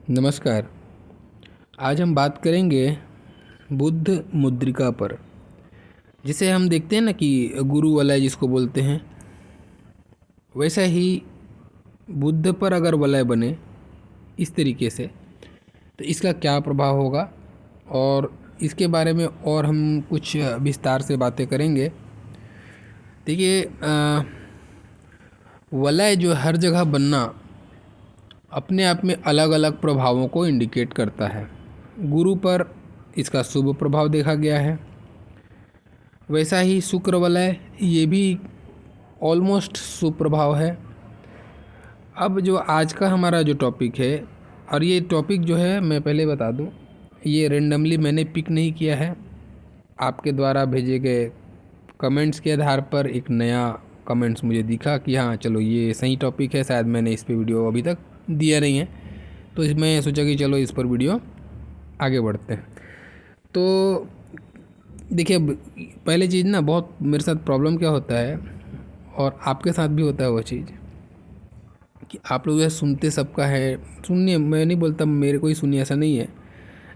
नमस्कार। आज हम बात करेंगे बुद्ध मुद्रिका पर, जिसे हम देखते हैं ना कि गुरु वलय जिसको बोलते हैं, वैसा ही बुद्ध पर अगर वलय बने इस तरीके से तो इसका क्या प्रभाव होगा, और इसके बारे में और हम कुछ विस्तार से बातें करेंगे। देखिए, वलय जो हर जगह बनना अपने आप में अलग अलग प्रभावों को इंडिकेट करता है। गुरु पर इसका शुभ प्रभाव देखा गया है, वैसा ही शुक्र वलय ये भी ऑलमोस्ट शुभ प्रभाव है। अब जो आज का हमारा जो टॉपिक है, और ये टॉपिक जो है मैं पहले बता दूं, ये रेंडमली मैंने पिक नहीं किया है, आपके द्वारा भेजे गए कमेंट्स के आधार पर एक नया कमेंट्स मुझे दिखा कि हाँ चलो ये सही टॉपिक है, शायद मैंने इस पे वीडियो अभी तक दिया नहीं है, तो इसमें सोचा कि चलो इस पर वीडियो आगे बढ़ते हैं। तो देखिए, पहले चीज़ ना, बहुत मेरे साथ प्रॉब्लम क्या होता है, और आपके साथ भी होता है वो चीज़, कि आप लोग सुनते सबका है। सुनिए, मैं नहीं बोलता मेरे को ही सुनिए, ऐसा नहीं है,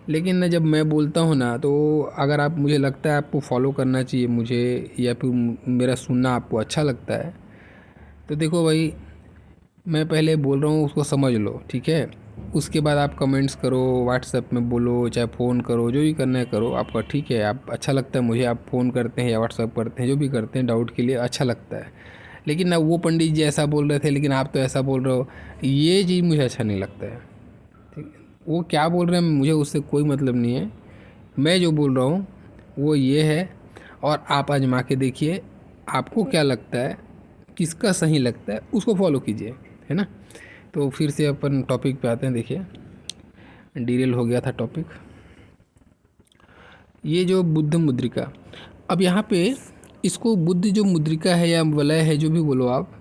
लेकिन ना जब मैं बोलता हूँ ना, तो अगर आप, मुझे लगता है आपको फॉलो करना चाहिए मुझे, या फिर मेरा सुनना आपको अच्छा लगता है, तो देखो भाई, मैं पहले बोल रहा हूँ उसको समझ लो, ठीक है। उसके बाद आप कमेंट्स करो, व्हाट्सएप में बोलो, चाहे फ़ोन करो, जो भी करना है करो आपका, ठीक है। आप, अच्छा लगता है मुझे, आप फ़ोन करते हैं या व्हाट्सएप करते हैं, जो भी करते हैं डाउट के लिए, अच्छा लगता है। लेकिन ना वो पंडित जी ऐसा बोल रहे थे लेकिन आप तो ऐसा बोल रहे हो, ये चीज़ मुझे अच्छा नहीं लगता है, ठीक है। वो क्या बोल रहे हैं मुझे उससे कोई मतलब नहीं है, मैं जो बोल रहा हूँ वो ये है, और आप आजमा के देखिए आपको क्या लगता है, किसका सही लगता है उसको फॉलो कीजिए, है ना। तो फिर से अपन टॉपिक पे आते हैं। देखिए, डीरेल हो गया था टॉपिक। ये जो बुद्ध मुद्रिका, अब यहाँ पे इसको बुद्ध जो मुद्रिका है या वलय है, जो भी बोलो आप,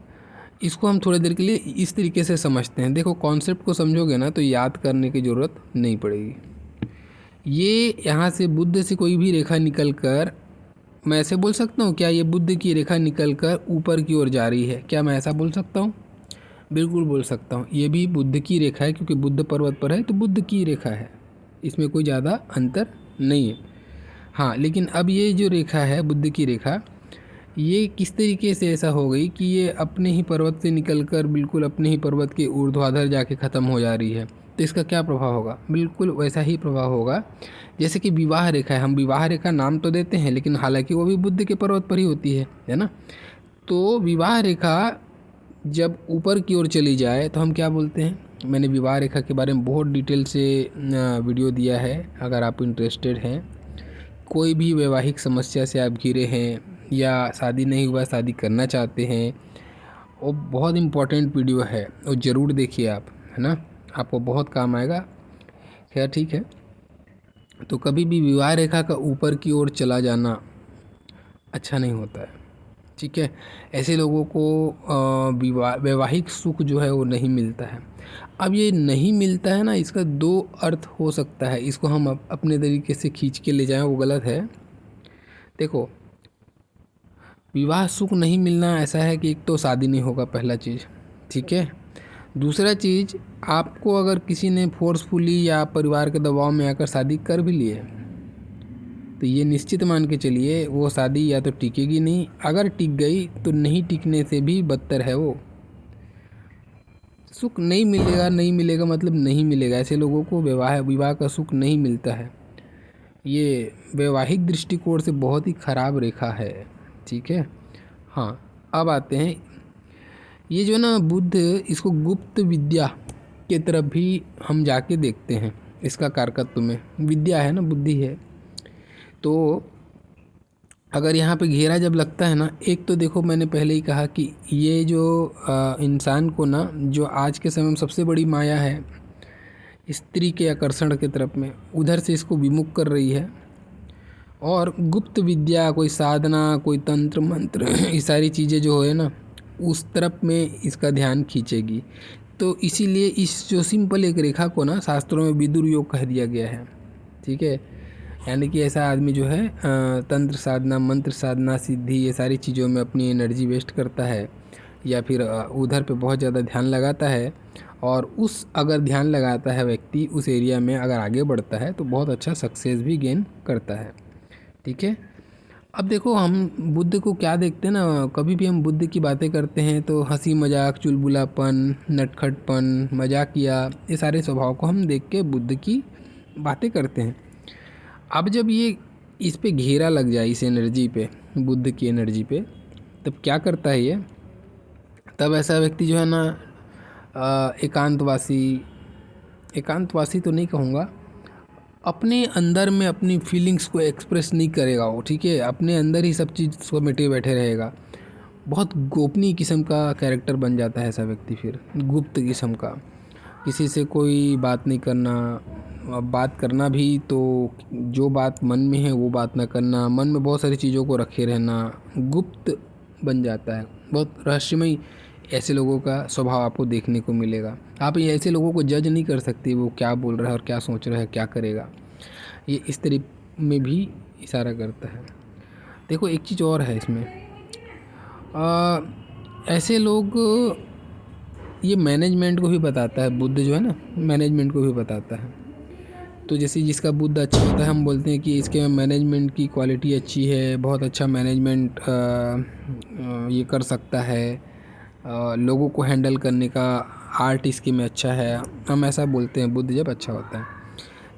इसको हम थोड़ी देर के लिए इस तरीके से समझते हैं। देखो, कॉन्सेप्ट को समझोगे ना तो याद करने की ज़रूरत नहीं पड़ेगी। ये यहाँ से बुद्ध से कोई भी रेखा निकल कर, मैं ऐसे बोल सकता हूँ क्या, ये बुद्ध की रेखा निकल कर ऊपर की ओर जा रही है, क्या मैं ऐसा बोल सकता हूँ? बिल्कुल बोल सकता हूँ। ये भी बुद्ध की रेखा है, क्योंकि बुद्ध पर्वत पर है तो बुद्ध की रेखा है, इसमें कोई ज़्यादा अंतर नहीं है। हाँ, लेकिन अब ये जो रेखा है बुद्ध की रेखा, ये किस तरीके से ऐसा हो गई कि ये अपने ही पर्वत से निकलकर बिल्कुल अपने ही पर्वत के ऊर्ध्वाधर जाके ख़त्म हो जा रही है। तो इसका क्या प्रभाव होगा? बिल्कुल वैसा ही प्रभाव होगा जैसे कि विवाह रेखा है। हम विवाह रेखा नाम तो देते हैं, लेकिन हालांकि वो भी बुद्ध के पर्वत पर ही होती है ना। तो विवाह रेखा जब ऊपर की ओर चली जाए तो हम क्या बोलते हैं? मैंने विवाह रेखा के बारे में बहुत डिटेल से वीडियो दिया है, अगर आप इंटरेस्टेड हैं, कोई भी वैवाहिक समस्या से आप घिरे हैं या शादी नहीं हुआ, शादी करना चाहते हैं, वो बहुत इम्पोर्टेंट वीडियो है, वो ज़रूर देखिए आप, है ना, आपको बहुत काम आएगा। खैर ठीक है। तो कभी भी विवाह रेखा का ऊपर की ओर चला जाना अच्छा नहीं होता है, ठीक है। ऐसे लोगों को वैवाहिक सुख जो है वो नहीं मिलता है। अब ये नहीं मिलता है ना, इसका दो अर्थ हो सकता है, इसको हम अपने तरीके से खींच के ले जाएं वो गलत है। देखो, विवाह सुख नहीं मिलना ऐसा है कि एक तो शादी नहीं होगा, पहला चीज़, ठीक है। दूसरा चीज़, आपको अगर किसी ने फोर्सफुली या परिवार के दबाव में आकर शादी कर भी लिए, तो ये निश्चित मान के चलिए वो शादी या तो टिकेगी नहीं, अगर टिक गई तो नहीं टिकने से भी बदतर है वो। सुख नहीं मिलेगा, नहीं मिलेगा मतलब नहीं मिलेगा। ऐसे लोगों को विवाह का सुख नहीं मिलता है। ये वैवाहिक दृष्टिकोण से बहुत ही खराब रेखा है, ठीक है। हाँ, अब आते हैं, ये जो ना बुद्ध, इसको गुप्त विद्या के तरफ भी हम जाके देखते हैं। इसका कारकत्व में विद्या है ना, बुद्धि है। तो अगर यहाँ पे घेरा जब लगता है ना, एक तो देखो मैंने पहले ही कहा कि ये जो इंसान को ना, जो आज के समय में सबसे बड़ी माया है स्त्री के आकर्षण के तरफ में, उधर से इसको विमुख कर रही है। और गुप्त विद्या, कोई साधना, कोई तंत्र मंत्र ये सारी चीज़ें जो है ना, उस तरफ में इसका ध्यान खींचेगी। तो इसीलिए इस जो सिंपल एक रेखा को ना शास्त्रों में विदुर योग कह दिया गया है, ठीक है। यानी कि ऐसा आदमी जो है तंत्र साधना, मंत्र साधना, सिद्धि, ये सारी चीज़ों में अपनी एनर्जी वेस्ट करता है, या फिर उधर पे बहुत ज़्यादा ध्यान लगाता है, और उस अगर ध्यान लगाता है व्यक्ति उस एरिया में, अगर आगे बढ़ता है तो बहुत अच्छा सक्सेस भी गेन करता है। ठीक है। अब देखो हम बुद्ध को क्या देखते हैं ना, कभी भी हम बुद्ध की बातें करते हैं तो हंसी मजाक, चुलबुलापन, नटखटपन, मजाकिया, ये सारे स्वभाव को हम देख के बुद्ध की बातें करते हैं। अब जब ये इस पे घेरा लग जाए, इस एनर्जी पे, बुद्ध की एनर्जी पे, तब क्या करता है ये, तब ऐसा व्यक्ति जो है ना एकांतवासी, एकांतवासी तो नहीं कहूँगा, अपने अंदर में अपनी फीलिंग्स को एक्सप्रेस नहीं करेगा वो। ठीक है, अपने अंदर ही सब चीज़ समेटे बैठे रहेगा। बहुत गोपनीय किस्म का कैरेक्टर बन जाता है ऐसा व्यक्ति, फिर गुप्त किस्म का, किसी से कोई बात नहीं करना। अब बात करना भी तो जो बात मन में है वो बात ना करना, मन में बहुत सारी चीज़ों को रखे रहना, गुप्त बन जाता है। बहुत रहस्यमय ऐसे लोगों का स्वभाव आपको देखने को मिलेगा। आप ये ऐसे लोगों को जज नहीं कर सकते वो क्या बोल रहा है और क्या सोच रहा है, क्या करेगा। ये इस तरह में भी इशारा करता है। देखो एक चीज़ और है इसमें, ऐसे लोग, ये मैनेजमेंट को भी बताता है बुद्ध जो है ना, मैनेजमेंट को भी बताता है। तो जैसे जिसका बुद्ध अच्छा होता है हम बोलते हैं कि इसके मैनेजमेंट की क्वालिटी अच्छी है, बहुत अच्छा मैनेजमेंट ये कर सकता है, लोगों को हैंडल करने का आर्ट इसके में अच्छा है, हम ऐसा बोलते हैं बुद्ध जब अच्छा होता है।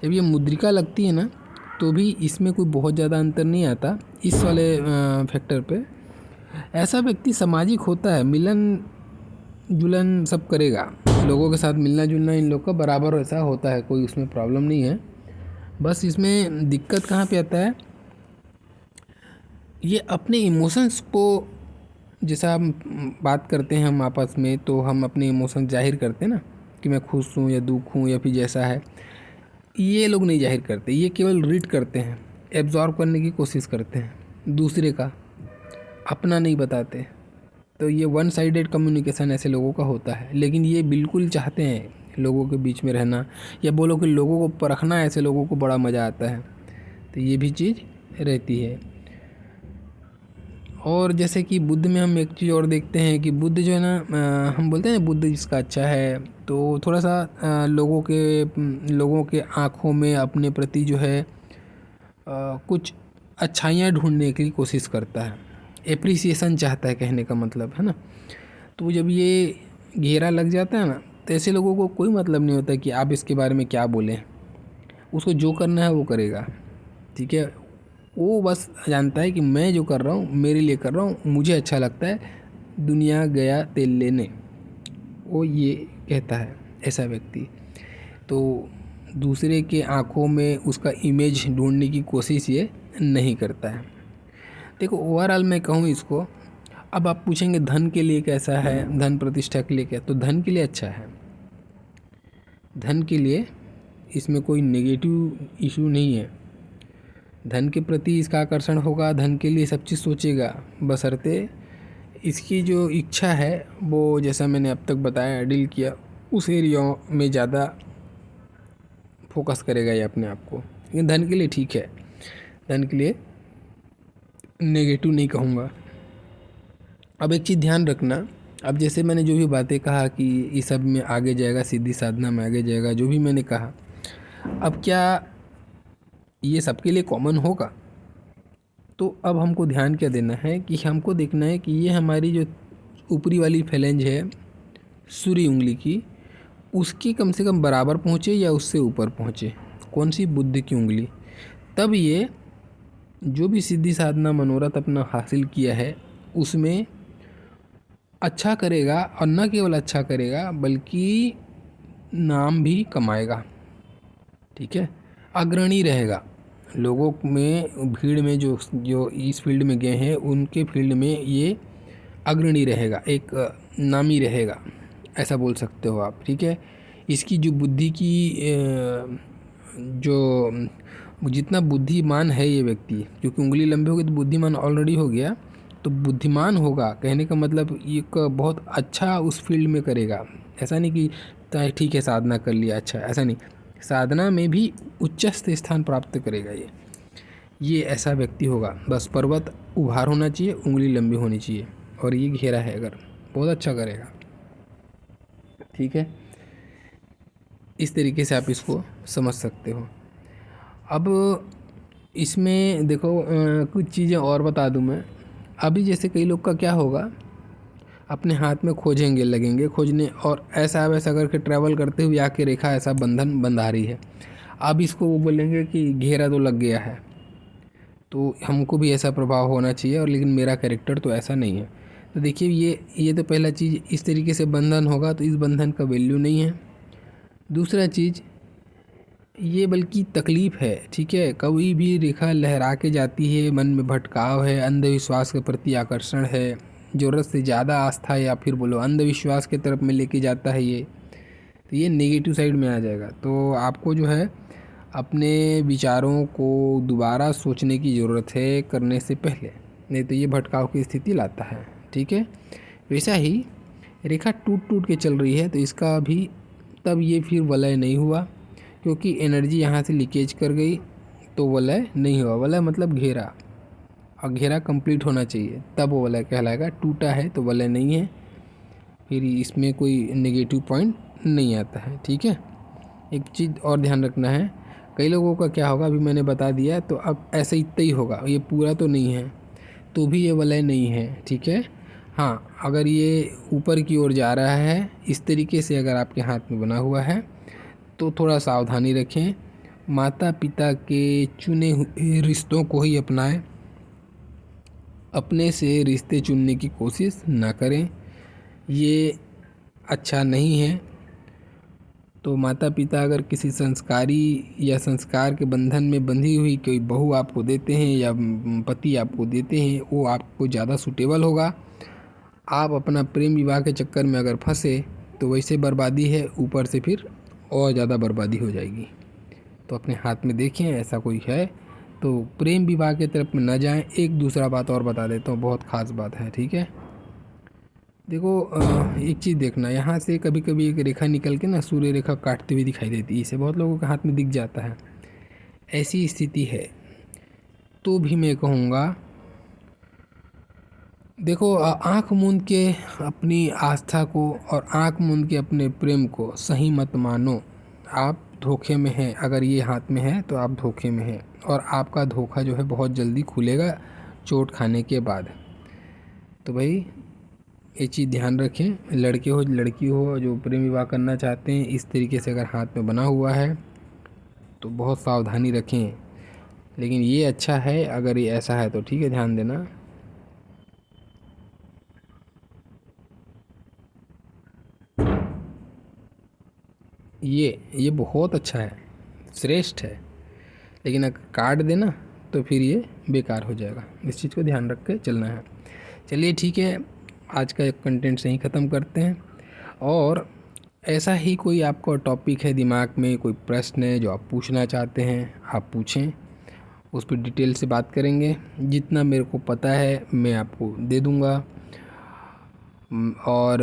जब ये मुद्रिका लगती है ना तो भी इसमें कोई बहुत ज़्यादा अंतर नहीं आता इस वाले फैक्टर पे। ऐसा व्यक्ति सामाजिक होता है, मिलन जुलन सब करेगा, लोगों के साथ मिलना जुलना इन लोग का बराबर ऐसा होता है, कोई उसमें प्रॉब्लम नहीं है। बस इसमें दिक्कत कहाँ पे आता है, ये अपने इमोशंस को, जैसा हम बात करते हैं हम आपस में तो हम अपने इमोशन जाहिर करते हैं ना कि मैं खुश हूँ या दुख हूँ या फिर जैसा है, ये लोग नहीं जाहिर करते, ये केवल रीड करते हैं, एब्जॉर्व करने की कोशिश करते हैं दूसरे का, अपना नहीं बताते। तो ये वन साइडेड कम्युनिकेशन ऐसे लोगों का होता है। लेकिन ये बिल्कुल चाहते हैं लोगों के बीच में रहना, या बोलो कि लोगों को परखना, ऐसे लोगों को बड़ा मज़ा आता है। तो ये भी चीज़ रहती है। और जैसे कि बुद्ध में हम एक चीज़ और देखते हैं कि बुद्ध जो है ना, हम बोलते हैं बुद्ध जिसका अच्छा है, तो थोड़ा सा लोगों के आँखों में अपने प्रति जो है कुछ अच्छाइयाँ ढूंढने की कोशिश करता है, एप्रिसिएशन चाहता है, कहने का मतलब है ना। तो जब ये घेरा लग जाता है ना तो ऐसे लोगों को कोई मतलब नहीं होता कि आप इसके बारे में क्या बोलें, उसको जो करना है वो करेगा। ठीक है, वो बस जानता है कि मैं जो कर रहा हूँ मेरे लिए कर रहा हूँ, मुझे अच्छा लगता है, दुनिया गया तेल लेने, वो ये कहता है ऐसा व्यक्ति। तो दूसरे के आँखों में उसका इमेज ढूंढने की कोशिश ये नहीं करता है। देखो ओवरऑल मैं कहूँ इसको, अब आप पूछेंगे धन के लिए कैसा है, धन प्रतिष्ठा के लिए क्या, तो धन के लिए अच्छा है। धन के लिए इसमें कोई नेगेटिव इशू नहीं है। धन के प्रति इसका आकर्षण होगा, धन के लिए सब चीज़ सोचेगा, बशर्ते इसकी जो इच्छा है वो, जैसा मैंने अब तक बताया डील किया, उस एरिया में ज़्यादा फोकस करेगा ये अपने आप को। लेकिन धन के लिए ठीक है, धन के लिए नेगेटिव नहीं कहूँगा। अब एक चीज़ ध्यान रखना, अब जैसे मैंने जो भी बातें कहा कि इस सब में आगे जाएगा, सीधी साधना में आगे जाएगा, जो भी मैंने कहा, अब क्या ये सबके लिए कॉमन होगा? तो अब हमको ध्यान क्या देना है कि हमको देखना है कि ये हमारी जो ऊपरी वाली फैलेंज है सूर्य उंगली की, उसकी कम से कम बराबर पहुँचे या उससे ऊपर पहुँचे। कौन सी? बुद्ध की उंगली। तब ये जो भी सिद्धि साधना मनोरथ अपना हासिल किया है उसमें अच्छा करेगा, और न केवल अच्छा करेगा बल्कि नाम भी कमाएगा। ठीक है, अग्रणी रहेगा लोगों में, भीड़ में, जो जो इस फील्ड में गए हैं उनके फील्ड में ये अग्रणी रहेगा, एक नामी रहेगा, ऐसा बोल सकते हो आप। ठीक है, इसकी जो बुद्धि की जो जितना बुद्धिमान है ये व्यक्ति, क्योंकि उंगली लंबी होगी तो बुद्धिमान ऑलरेडी हो गया, तो बुद्धिमान होगा कहने का मतलब एक बहुत अच्छा उस फील्ड में करेगा। ऐसा नहीं कि ठीक है साधना कर लिया अच्छा, ऐसा नहीं, साधना में भी उच्चस्थ स्थान प्राप्त करेगा ये ऐसा व्यक्ति होगा। बस पर्वत उभार होना चाहिए, उंगली लंबी होनी चाहिए, और ये घेरा है अगर, बहुत अच्छा करेगा। ठीक है, इस तरीके से आप इसको समझ सकते हो। अब इसमें देखो कुछ चीज़ें और बता दूं मैं। अभी जैसे कई लोग का क्या होगा, अपने हाथ में खोजेंगे, लगेंगे खोजने, और ऐसा वैसा करके ट्रैवल करते हुए आके रेखा ऐसा बंधन बंधा रही है। अब इसको वो बोलेंगे कि घेरा तो लग गया है, तो हमको भी ऐसा प्रभाव होना चाहिए, और लेकिन मेरा कैरेक्टर तो ऐसा नहीं है। तो देखिए ये तो पहला चीज़, इस तरीके से बंधन होगा तो इस बंधन का वैल्यू नहीं है। दूसरा चीज़ ये बल्कि तकलीफ़ है, ठीक है। कभी भी रेखा लहरा के जाती है, मन में भटकाव है, अंधविश्वास के प्रति आकर्षण है, ज़रूरत से ज़्यादा आस्था या फिर बोलो अंधविश्वास की तरफ में लेके जाता है ये, तो ये नेगेटिव साइड में आ जाएगा। तो आपको जो है अपने विचारों को दोबारा सोचने की ज़रूरत है करने से पहले, नहीं तो ये भटकाव की स्थिति लाता है, ठीक है। वैसा ही रेखा टूट टूट के चल रही है तो इसका भी तब ये फिर वलय नहीं हुआ, क्योंकि एनर्जी यहाँ से लीकेज कर गई, तो वलय नहीं हुआ। वलय मतलब घेरा, और घेरा कंप्लीट होना चाहिए तब वो वलय कहलाएगा। टूटा है तो वलय नहीं है, फिर इसमें कोई नेगेटिव पॉइंट नहीं आता है, ठीक है। एक चीज़ और ध्यान रखना है, कई लोगों का क्या होगा, अभी मैंने बता दिया, तो अब ऐसे इतना ही होगा, ये पूरा तो नहीं है, तो भी ये वलय नहीं है, ठीक है। हाँ, अगर ये ऊपर की ओर जा रहा है इस तरीके से, अगर आपके हाथ में बना हुआ है तो थोड़ा सावधानी रखें। माता पिता के चुने हुए रिश्तों को ही अपनाएं, अपने से रिश्ते चुनने की कोशिश ना करें, ये अच्छा नहीं है। तो माता पिता अगर किसी संस्कारी या संस्कार के बंधन में बंधी हुई कोई बहू आपको देते हैं या पति आपको देते हैं, वो आपको ज़्यादा सूटेबल होगा। आप अपना प्रेम विवाह के चक्कर में अगर फंसे तो वैसे बर्बादी है, ऊपर से फिर और ज़्यादा बर्बादी हो जाएगी। तो अपने हाथ में देखें, ऐसा कोई है तो प्रेम विवाह की तरफ में न जाएं। एक दूसरा बात और बता देता हूँ, बहुत ख़ास बात है, ठीक है। देखो एक चीज़ देखना, यहाँ से कभी कभी एक रेखा निकल के ना सूर्य रेखा काटते हुए दिखाई देती है, इसे बहुत लोगों के हाथ में दिख जाता है। ऐसी स्थिति है तो भी मैं कहूँगा, देखो आँख मूंद के अपनी आस्था को और आँख मूंद के अपने प्रेम को सही मत मानो। आप धोखे में हैं, अगर ये हाथ में है तो आप धोखे में हैं, और आपका धोखा जो है बहुत जल्दी खुलेगा चोट खाने के बाद। तो भाई ये चीज़ ध्यान रखें, लड़के हो लड़की हो जो प्रेम विवाह करना चाहते हैं, इस तरीके से अगर हाथ में बना हुआ है तो बहुत सावधानी रखें। लेकिन ये अच्छा है, अगर ये ऐसा है तो ठीक है, ध्यान देना। ये बहुत अच्छा है, श्रेष्ठ है, लेकिन अगर काट देना तो फिर ये बेकार हो जाएगा। इस चीज़ को ध्यान रख के चलना है। चलिए ठीक है, आज का कंटेंट से ही ख़त्म करते हैं। और ऐसा ही कोई आपका टॉपिक है दिमाग में, कोई प्रश्न है जो आप पूछना चाहते हैं, आप पूछें, उस पर डिटेल से बात करेंगे। जितना मेरे को पता है मैं आपको दे दूँगा। और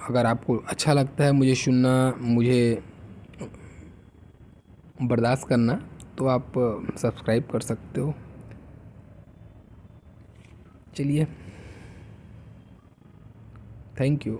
अगर आपको अच्छा लगता है मुझे सुनना, मुझे बर्दाश्त करना, तो आप सब्सक्राइब कर सकते हो। चलिए, थैंक यू।